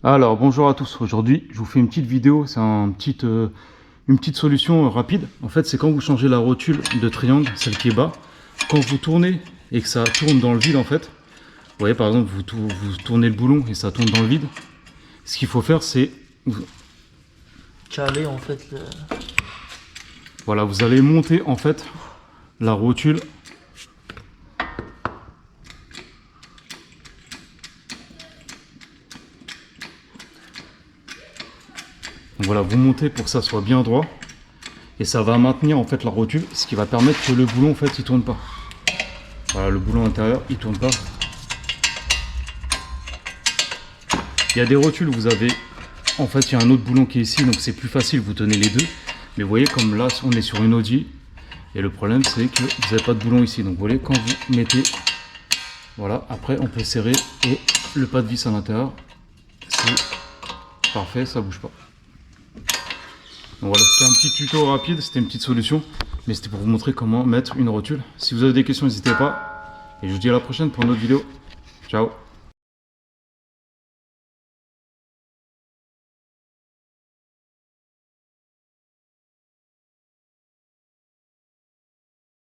Alors bonjour à tous, aujourd'hui je vous fais une petite vidéo, c'est une petite solution rapide. En fait c'est quand vous changez la rotule de triangle, celle qui est bas, quand vous tournez et que ça tourne dans le vide en fait, vous voyez par exemple vous tournez le boulon et ça tourne dans le vide, ce qu'il faut faire c'est... caler en fait le... Voilà, vous allez monter en fait la rotule. Donc voilà, vous montez pour que ça soit bien droit et ça va maintenir en fait la rotule, ce qui va permettre que le boulon en fait il tourne pas. Voilà, le boulon intérieur il tourne pas. Il y a des rotules, vous avez en fait il y a un autre boulon qui est ici, donc c'est plus facile, vous tenez les deux. Mais vous voyez comme là on est sur une Audi et le problème c'est que vous n'avez pas de boulon ici. Donc vous voyez quand vous mettez, voilà, après on peut serrer et le pas de vis à l'intérieur, c'est parfait, ça bouge pas. Donc voilà, c'était un petit tuto rapide, c'était une petite solution, mais c'était pour vous montrer comment mettre une rotule. Si vous avez des questions, n'hésitez pas. Et je vous dis à la prochaine pour une autre vidéo. Ciao!